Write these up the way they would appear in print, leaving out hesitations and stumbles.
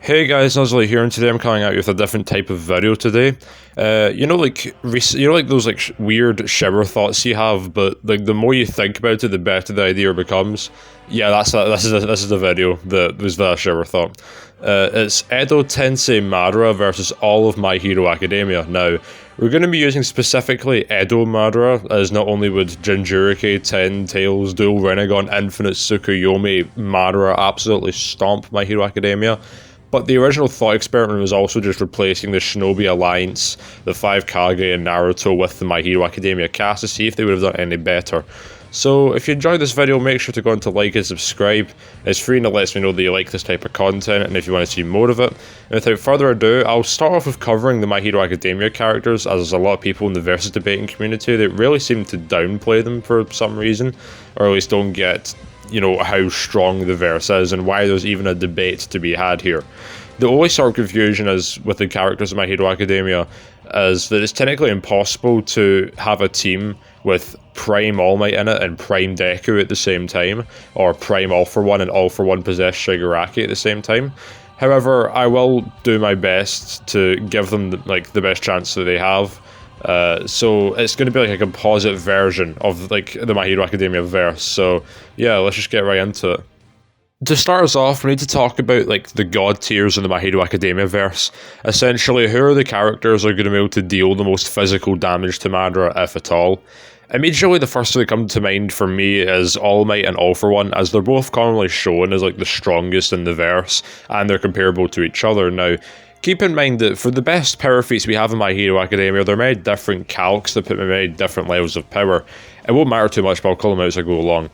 Hey guys, Nuzzy here, and today I'm coming at you with a different type of video today. Like those weird shiver thoughts you have, but like the more you think about it, the better the idea becomes. Yeah, this is the video that was the shiver thought. It's Edo Tensei Madara versus all of My Hero Academia. Now, we're going to be using specifically Edo Madara, as not only would Jinchuriki, Ten Tails, Dual Renegon, Infinite Tsukuyomi Madara absolutely stomp My Hero Academia, but the original thought experiment was also just replacing the Shinobi Alliance, the 5 Kage and Naruto with the My Hero Academia cast to see if they would have done any better. So if you enjoyed this video, make sure to go on to like and subscribe. It's free and it lets me know that you like this type of content and if you want to see more of it. And without further ado, I'll start off with covering the My Hero Academia characters, as there's a lot of people in the versus debating community that really seem to downplay them for some reason, or at least don't get, how strong the verse is and why there's even a debate to be had here. The only sort of confusion is with the characters of My Hero Academia is that it's technically impossible to have a team with Prime All Might in it and Prime Deku at the same time, or Prime All For One and All For One possess Shigaraki at the same time. However, I will do my best to give them the best chance that they have. So it's going to be like a composite version of the My Hero Academia verse. So yeah, let's just get right into it. To start us off, we need to talk about the god tiers in the My Hero Academia verse. Essentially, who are the characters that are going to be able to deal the most physical damage to Madara, if at all? Immediately, the first two that come to mind for me is All Might and All For One, as they're both commonly shown as the strongest in the verse, and they're comparable to each other. Now, keep in mind that for the best power feats we have in My Hero Academia, there are many different calcs that put them at many different levels of power. It won't matter too much, but I'll call them out as I go along.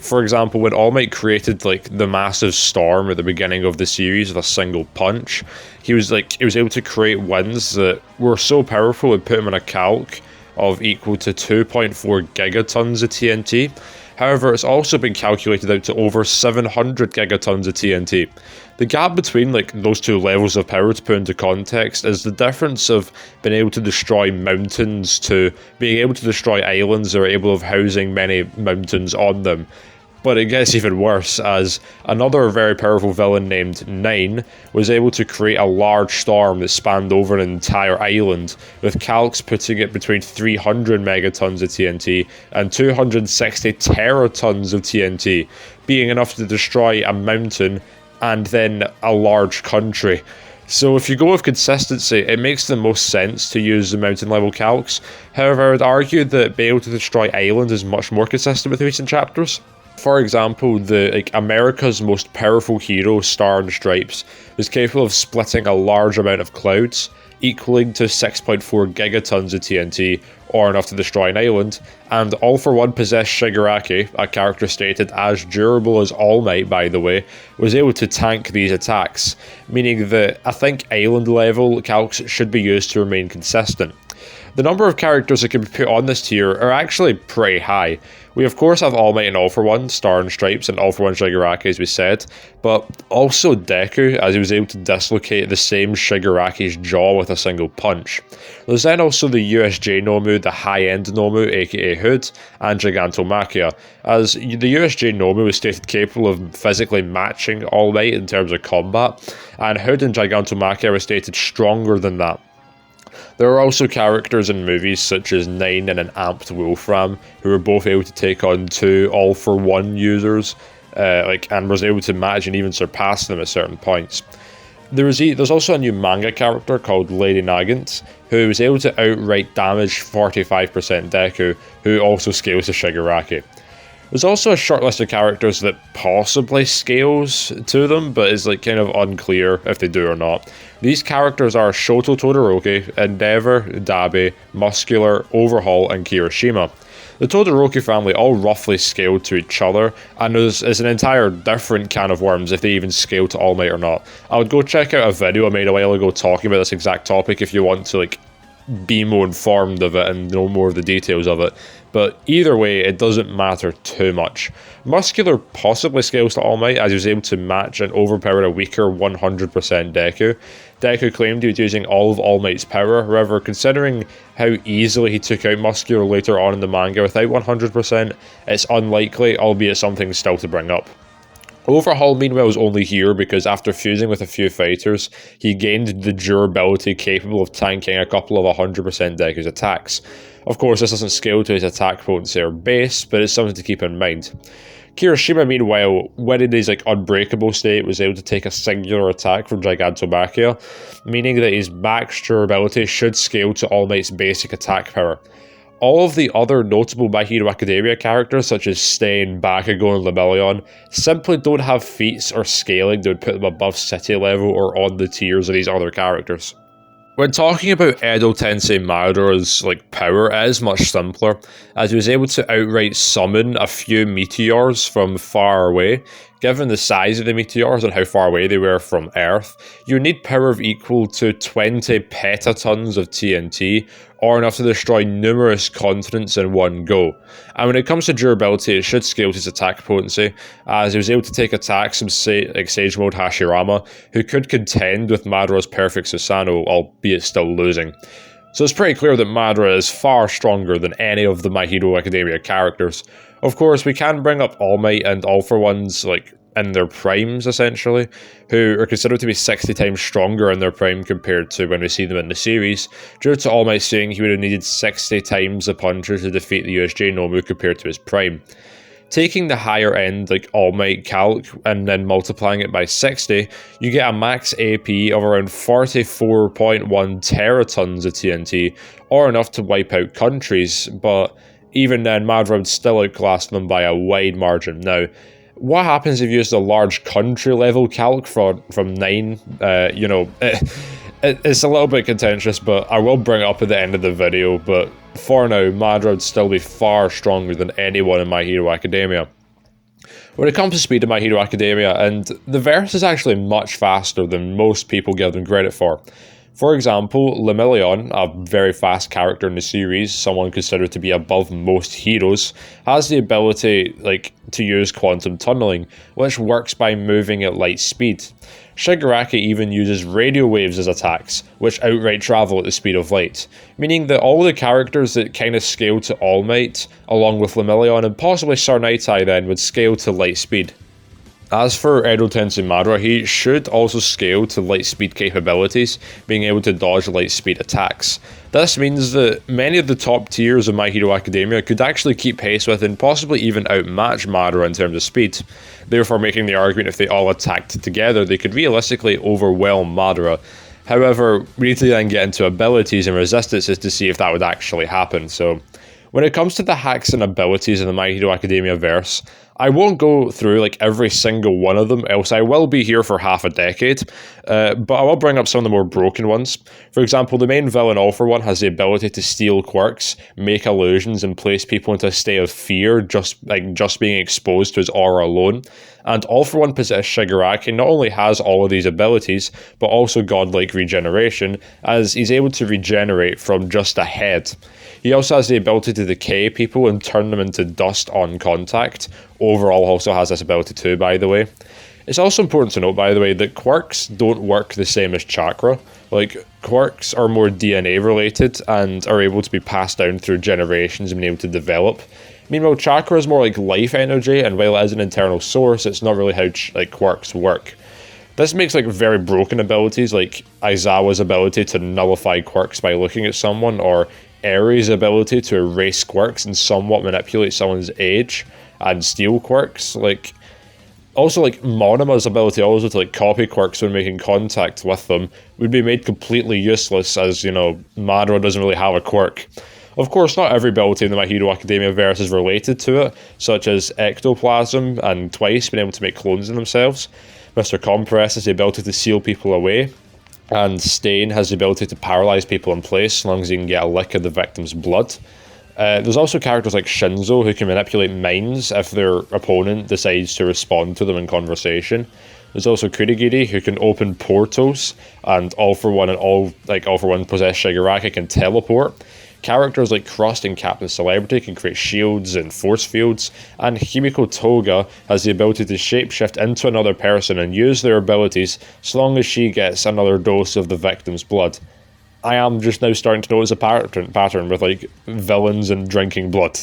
For example, when All Might created the massive storm at the beginning of the series with a single punch, he was able to create winds that were so powerful it put him in a calc of equal to 2.4 gigatons of TNT. However, it's also been calculated out to over 700 gigatons of TNT. The gap between those two levels of power, to put into context, is the difference of being able to destroy mountains to being able to destroy islands that are able of housing many mountains on them. But it gets even worse, as another very powerful villain named Nine was able to create a large storm that spanned over an entire island, with calcs putting it between 300 megatons of TNT and 260 teratons of TNT, being enough to destroy a mountain and then a large country. So if you go with consistency, it makes the most sense to use the mountain level calcs. However, I would argue that being able to destroy islands is much more consistent with recent chapters. For example, America's most powerful hero, Star and Stripes, was capable of splitting a large amount of clouds, equaling to 6.4 gigatons of TNT, or enough to destroy an island, and All For One possessed Shigaraki, a character stated as durable as All Might, by the way, was able to tank these attacks, meaning that I think island level calcs should be used to remain consistent. The number of characters that can be put on this tier are actually pretty high. We of course have All Might and All For One, Star and Stripes, and All For One Shigaraki as we said, but also Deku, as he was able to dislocate the same Shigaraki's jaw with a single punch. There's then also the USJ Nomu, the high-end Nomu, aka Hood, and Gigantomachia, as the USJ Nomu was stated capable of physically matching All Might in terms of combat, and Hood and Gigantomachia were stated stronger than that. There are also characters in movies such as Nine and an amped Wolfram who were both able to take on two All For One users, and was able to match and even surpass them at certain points. There's also a new manga character called Lady Nagant, who was able to outright damage 45% Deku, who also scales to Shigaraki. There's also a short list of characters that possibly scales to them, but is kind of unclear if they do or not. These characters are Shoto Todoroki, Endeavor, Dabi, Muscular, Overhaul, and Kirishima. The Todoroki family all roughly scale to each other, and there's an entire different can of worms if they even scale to All Might or not. I would go check out a video I made a while ago talking about this exact topic if you want to be more informed of it and know more of the details of it. But either way, it doesn't matter too much. Muscular possibly scales to All Might, as he was able to match and overpower a weaker 100% Deku. Deku claimed he was using all of All Might's power, however, considering how easily he took out Muscular later on in the manga without 100%, it's unlikely, albeit something still to bring up. Overhaul, meanwhile, is only here because after fusing with a few fighters, he gained the durability capable of tanking a couple of 100% Deku's attacks. Of course, this doesn't scale to his attack potency or base, but it's something to keep in mind. Kirishima, meanwhile, when in his unbreakable state, was able to take a singular attack from Gigantomachia, meaning that his max durability should scale to All Might's basic attack power. All of the other notable My Hero Academia characters, such as Stain, Bakugo, and Lemillion, simply don't have feats or scaling that would put them above city level or on the tiers of these other characters. When talking about Edo Tensei Madara's power, it is much simpler, as he was able to outright summon a few meteors from far away. Given the size of the meteors and how far away they were from Earth, you need power of equal to 20 petatons of TNT, or enough to destroy numerous continents in one go. And when it comes to durability, it should scale to his attack potency, as he was able to take attacks from Sage Mode Hashirama, who could contend with Madara's Perfect Susanoo, albeit still losing. So it's pretty clear that Madara is far stronger than any of the My Hero Academia characters. Of course, we can bring up All Might and All For Ones, in their primes, essentially, who are considered to be 60 times stronger in their prime compared to when we see them in the series, due to All Might saying he would have needed 60 times the Punisher to defeat the USJ Nomu compared to his prime. Taking the higher end, All Might calc, and then multiplying it by 60, you get a max AP of around 44.1 teratons of TNT, or enough to wipe out countries, but even then, Madara would still outclass them by a wide margin. Now, what happens if you use a large country level calc from 9? It's a little bit contentious, but I will bring it up at the end of the video. But for now, Madara would still be far stronger than anyone in My Hero Academia. When it comes to speed in My Hero Academia, and the verse is actually much faster than most people give them credit for. For example, Lemillion, a very fast character in the series, someone considered to be above most heroes, has the ability to use quantum tunneling, which works by moving at light speed. Shigaraki even uses radio waves as attacks, which outright travel at the speed of light, meaning that all the characters that kind of scale to All Might, along with Lemillion and possibly Sarnitai then, would scale to light speed. As for Edo Tensei Madara, he should also scale to light speed capabilities, being able to dodge light speed attacks. This means that many of the top tiers of My Hero Academia could actually keep pace with and possibly even outmatch Madara in terms of speed, therefore making the argument if they all attacked together they could realistically overwhelm Madara. However, we need to then get into abilities and resistances to see if that would actually happen. So, when it comes to the hacks and abilities in the My Hero Academia verse, I won't go through every single one of them, else I will be here for half a decade, but I will bring up some of the more broken ones. For example, the main villain All For One has the ability to steal quirks, make illusions, and place people into a state of fear just being exposed to his aura alone. And All For One possessed Shigaraki not only has all of these abilities, but also godlike regeneration, as he's able to regenerate from just a head. He also has the ability to decay people and turn them into dust on contact. Overall also has this ability too, by the way. It's also important to note, by the way, that quirks don't work the same as chakra. Quirks are more DNA related and are able to be passed down through generations and being able to develop. Meanwhile, chakra is more like life energy, and while it is an internal source, it's not really how quirks work. This makes very broken abilities, like Aizawa's ability to nullify quirks by looking at someone, or Eri's ability to erase quirks and somewhat manipulate someone's age and steal quirks. Also, Monama's ability also to copy quirks when making contact with them would be made completely useless, as Madara doesn't really have a quirk. Of course, not every ability in the My Hero Academia verse is related to it, such as Ectoplasm and Twice being able to make clones of themselves. Mr. Compress has the ability to seal people away, and Stain has the ability to paralyze people in place as long as he can get a lick of the victim's blood. There's also characters like Shinzo who can manipulate minds if their opponent decides to respond to them in conversation. There's also Kurigiri who can open portals, and All For One possessed Shigaraki can teleport. Characters like Crust and Captain Celebrity can create shields and force fields, and Himiko Toga has the ability to shapeshift into another person and use their abilities so long as she gets another dose of the victim's blood. I am just now starting to notice a pattern with villains and drinking blood.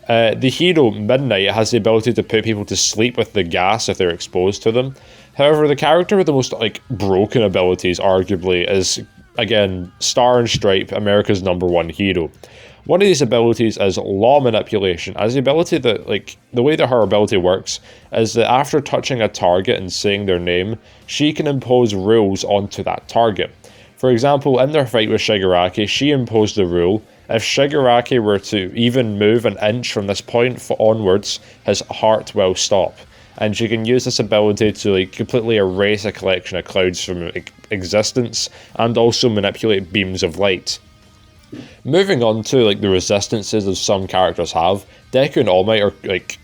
The hero, Midnight, has the ability to put people to sleep with the gas if they're exposed to them. However, the character with the most broken abilities, arguably, is, again, Star and Stripe, America's #1 hero. One of these abilities is law manipulation, as the ability that, the way that her ability works is that after touching a target and saying their name, she can impose rules onto that target. For example, in their fight with Shigaraki, she imposed the rule: if Shigaraki were to even move an inch from this point onwards, his heart will stop. And she can use this ability to completely erase a collection of clouds from existence, and also manipulate beams of light. Moving on to the resistances that some characters have, Deku and All Might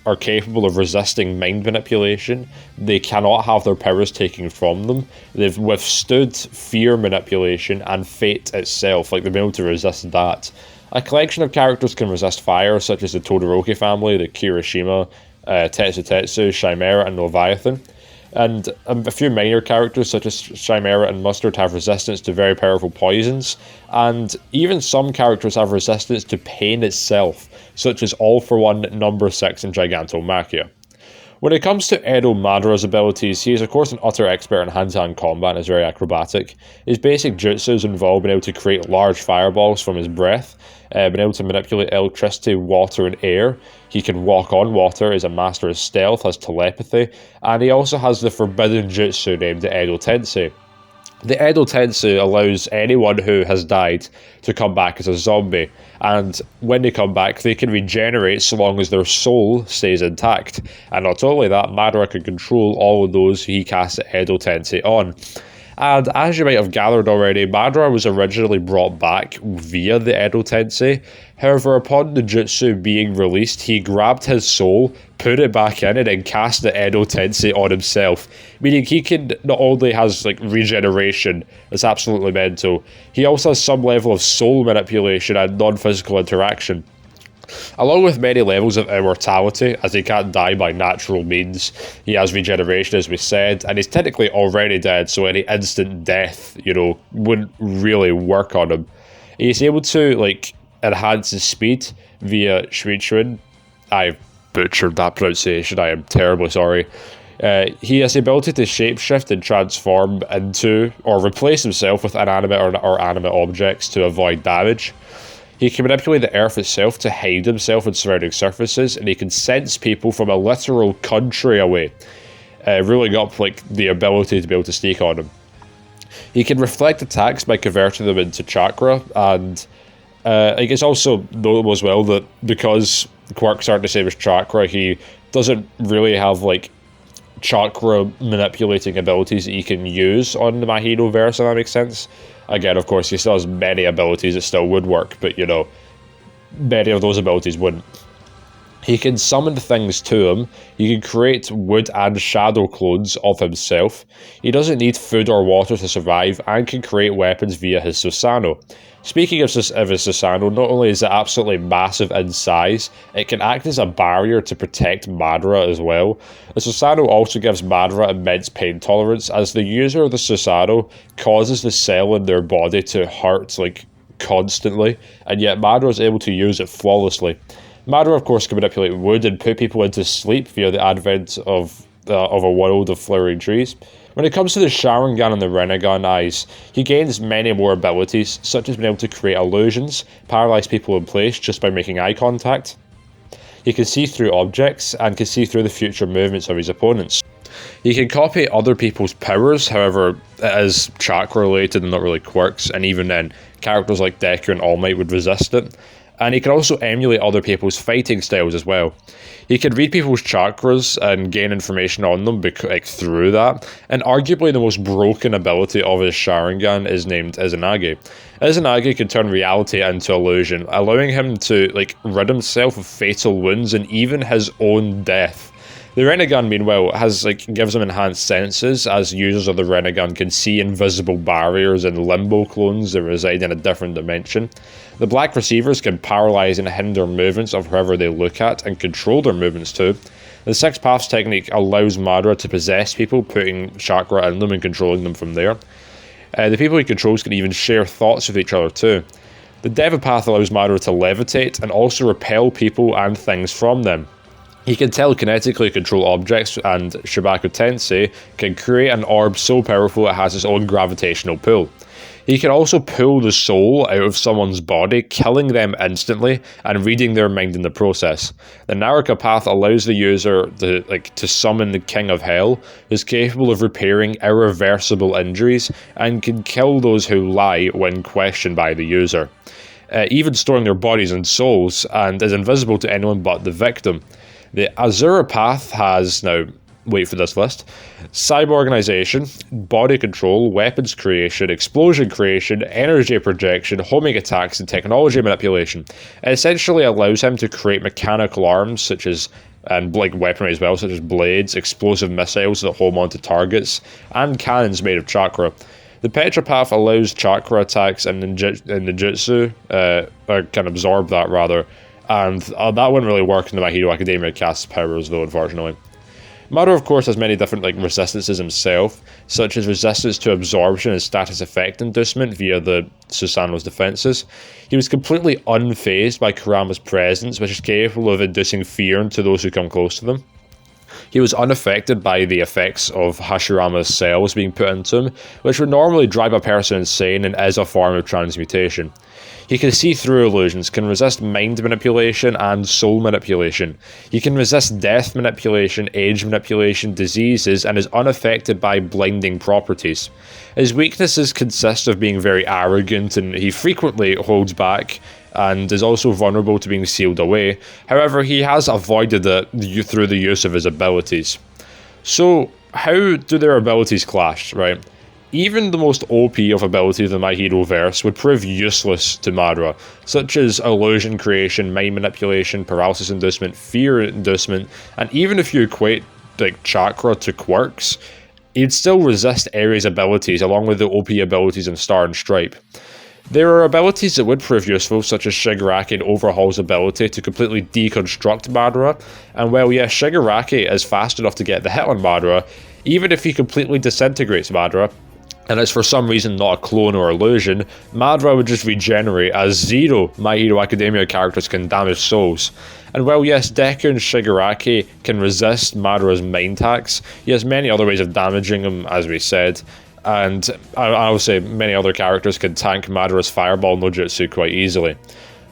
are capable of resisting mind manipulation. They cannot have their powers taken from them. They've withstood fear manipulation and fate itself. They've been able to resist that. A collection of characters can resist fire, such as the Todoroki family, the Kirishima, Tetsu, Chimera, and Leviathan. And a few minor characters such as Chimera and Mustard have resistance to very powerful poisons, and even some characters have resistance to pain itself, such as All For One, Number 6, and Gigantomachia. When it comes to Edo Madara's abilities, he is of course an utter expert in hand-to-hand combat and is very acrobatic. His basic jutsus involve being able to create large fireballs from his breath, being able to manipulate electricity, water, and air. He can walk on water, is a master of stealth, has telepathy, and he also has the forbidden jutsu named the Edo Tensei. The Edo Tensei allows anyone who has died to come back as a zombie, and when they come back, they can regenerate so long as their soul stays intact. And not only that, Madara can control all of those who he casts the Edo Tensei on. And as you might have gathered already, Madara was originally brought back via the Edo Tensei. However, upon the jutsu being released, he grabbed his soul, put it back in, and then cast the Edo Tensei on himself. Meaning he can not only has regeneration, it's absolutely mental, he also has some level of soul manipulation and non-physical interaction. Along with many levels of immortality, as he can't die by natural means, he has regeneration, as we said, and he's technically already dead, so any instant death, wouldn't really work on him. He's able to, enhance his speed via Shuichuin. I butchered that pronunciation, I am terribly sorry. He has the ability to shapeshift and transform into, or replace himself with inanimate or animate objects to avoid damage. He can manipulate the earth itself to hide himself in surrounding surfaces, and he can sense people from a literal country away, ruling up the ability to be able to sneak on them. He can reflect attacks by converting them into chakra, and it's also notable as well that because quirks aren't the same as chakra, he doesn't really have chakra manipulating abilities that he can use on the My Hero verse, if that makes sense. Again, of course, he still has many abilities that still would work, but many of those abilities wouldn't. He can summon things to him. He can create wood and shadow clones of himself. He doesn't need food or water to survive, and can create weapons via his Susanoo. Speaking of his Susanoo, not only is it absolutely massive in size, it can act as a barrier to protect Madara as well. The Susanoo also gives Madara immense pain tolerance, as the user of the Susanoo causes the cell in their body to hurt constantly, and yet Madara is able to use it flawlessly. Madara, of course, can manipulate wood and put people into sleep via the advent of a world of flowering trees. When it comes to the Sharingan and the Rinnegan eyes, he gains many more abilities, such as being able to create illusions, paralyze people in place just by making eye contact. He can see through objects, and can see through the future movements of his opponents. He can copy other people's powers, however, it is chakra related and not really quirks, and even then, characters like Deku and All Might would resist it. And he can also emulate other people's fighting styles as well. He can read people's chakras and gain information on them through that. And arguably the most broken ability of his Sharingan is named Izanagi. Izanagi can turn reality into illusion, allowing him to rid himself of fatal wounds and even his own death. The Rinnegan, meanwhile, gives him enhanced senses, as users of the Rinnegan can see invisible barriers and limbo clones that reside in a different dimension. The black receivers can paralyze and hinder movements of whoever they look at, and control their movements too. The Six Paths technique allows Madara to possess people, putting chakra in them and controlling them from there. The people he controls can even share thoughts with each other too. The Devapath allows Madara to levitate and also repel people and things from them. He can telekinetically control objects, and Shibaku Tensei can create an orb so powerful it has its own gravitational pull. He can also pull the soul out of someone's body, killing them instantly and reading their mind in the process. The Naraka path allows the user to summon the King of Hell, who is capable of repairing irreversible injuries and can kill those who lie when questioned by the user. Even storing their bodies and souls, and is invisible to anyone but the victim. The Azura path has, now wait for this list, cyborganization, body control, weapons creation, explosion creation, energy projection, homing attacks, and technology manipulation. It essentially allows him to create mechanical arms, such as, and like weaponry as well, such as blades, explosive missiles that home onto targets, and cannons made of chakra. The Petra path allows chakra attacks and ninjutsu, or can absorb that rather, and that wouldn't really work in the My Hero Academia cast powers though, unfortunately. Madara, of course, has many different resistances himself, such as resistance to absorption and status effect inducement via the Susanoo's defenses. He was completely unfazed by Kurama's presence, which is capable of inducing fear into those who come close to them. He was unaffected by the effects of Hashirama's cells being put into him, which would normally drive a person insane and is a form of transmutation. He can see through illusions, can resist mind manipulation and soul manipulation. He can resist death manipulation, age manipulation, diseases, and is unaffected by blinding properties. His weaknesses consist of being very arrogant, and he frequently holds back and is also vulnerable to being sealed away. However, he has avoided it through the use of his abilities. So, how do their abilities clash, right? Even the most OP of abilities in the My Hero verse would prove useless to Madara, such as illusion creation, mind manipulation, paralysis inducement, fear inducement, and even if you equate chakra to quirks, he'd still resist Ares' abilities along with the OP abilities in Star and Stripe. There are abilities that would prove useful, such as Shigaraki and Overhaul's ability to completely deconstruct Madara, and while yes, Shigaraki is fast enough to get the hit on Madara, even if he completely disintegrates Madara, and it's for some reason not a clone or illusion, Madara would just regenerate, as 0 My Hero Academia characters can damage souls. And while yes, Deku and Shigaraki can resist Madara's mind hacks, he has many other ways of damaging him, as we said, and I would say many other characters can tank Madara's fireball no jutsu quite easily.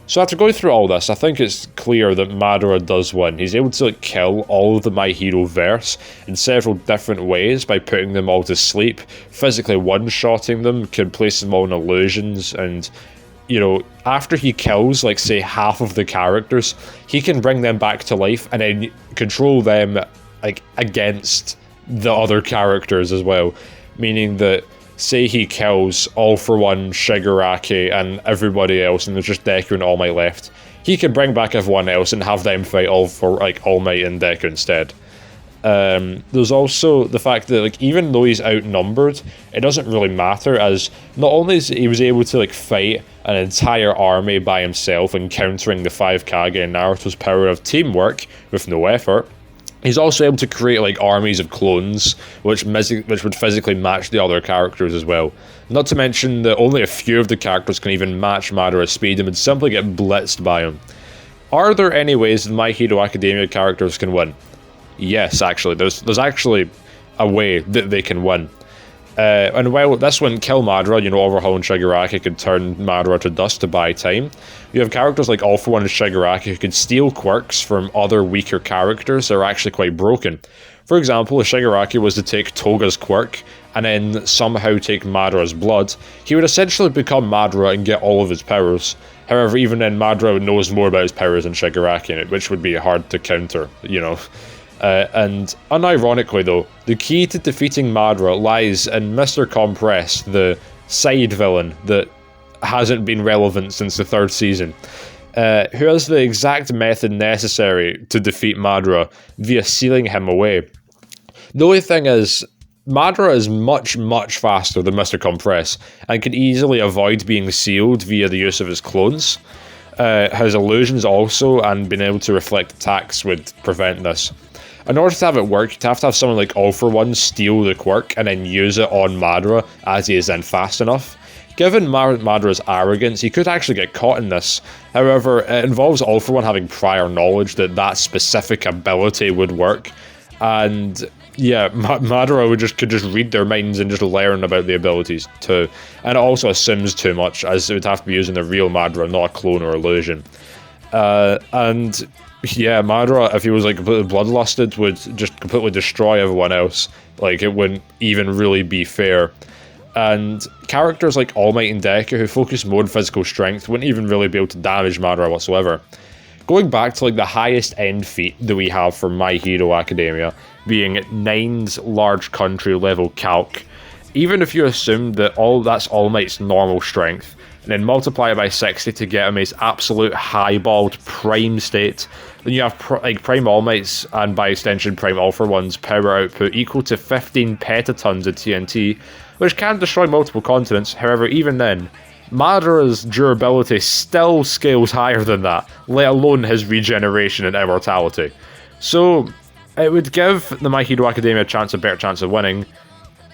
So after going through all this, I think it's clear that Madara does win. He's able to kill all of the My Hero verse in several different ways by putting them all to sleep, physically one-shotting them, can place them all in illusions, and after he kills, say, half of the characters, he can bring them back to life and then control them, against the other characters as well. Meaning that, say he kills All For One, Shigaraki, and everybody else, and there's just Deku and All Might left, he can bring back everyone else and have them fight All Might and Deku instead. There's also the fact that even though he's outnumbered, it doesn't really matter, as not only is he was able to fight an entire army by himself, encountering the 5 Kage and Naruto's power of teamwork with no effort, he's also able to create armies of clones, which would physically match the other characters as well. Not to mention that only a few of the characters can even match Madara's speed and would simply get blitzed by him. Are there any ways that My Hero Academia characters can win? Yes, actually. There's actually a way that they can win. And while this wouldn't kill Madara, Overhaul and Shigaraki could turn Madara to dust to buy time, you have characters like All For One and Shigaraki who could steal quirks from other weaker characters that are actually quite broken. For example, if Shigaraki was to take Toga's quirk and then somehow take Madara's blood, he would essentially become Madara and get all of his powers. However, even then, Madara knows more about his powers than Shigaraki, which would be hard to counter, and unironically though, the key to defeating Madara lies in Mr. Compress, the side villain that hasn't been relevant since the 3rd season, who has the exact method necessary to defeat Madara via sealing him away. The only thing is, Madara is much, much faster than Mr. Compress and can easily avoid being sealed via the use of his clones. His illusions also, and being able to reflect attacks would prevent this. In order to have it work, you'd have to have someone like All For One steal the quirk and then use it on Madara, as he is then fast enough. Given Madara's arrogance, he could actually get caught in this. However, it involves All For One having prior knowledge that that specific ability would work, and yeah, Madara could just read their minds and just learn about the abilities too. And it also assumes too much, as it would have to be using the real Madara, not a clone or illusion. And yeah, Madara, if he was like completely bloodlusted, would just completely destroy everyone else. Like, it wouldn't even really be fair. And characters like All Might and Deku, who focus more on physical strength, wouldn't even really be able to damage Madara whatsoever. Going back to like the highest end feat that we have for My Hero Academia, being 9's large country level calc, even if you assume that that's All Might's normal strength, and then multiply it by 60 to get him his absolute highballed prime state, then you have Prime All Might's, and by extension Prime All For One's power output equal to 15 petatons of TNT, which can destroy multiple continents. However, even then, Madara's durability still scales higher than that, let alone his regeneration and immortality. So, it would give the My Hero Academia a better chance of winning,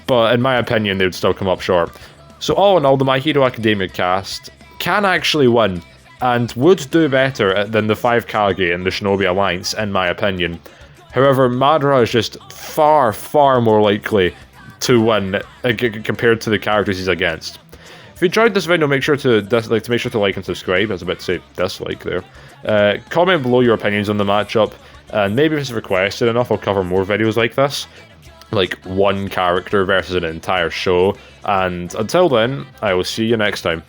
but in my opinion, they would still come up short. So all in all, the My Hero Academia cast can actually win, and would do better than the 5 Kage and the Shinobi Alliance, in my opinion. However, Madara is just far, far more likely to win compared to the characters he's against. If you enjoyed this video, make sure to like and subscribe. I was about to say dislike there. Comment below your opinions on the matchup, and maybe if it's requested enough, I'll cover more videos like this, like one character versus an entire show. And until then, I will see you next time.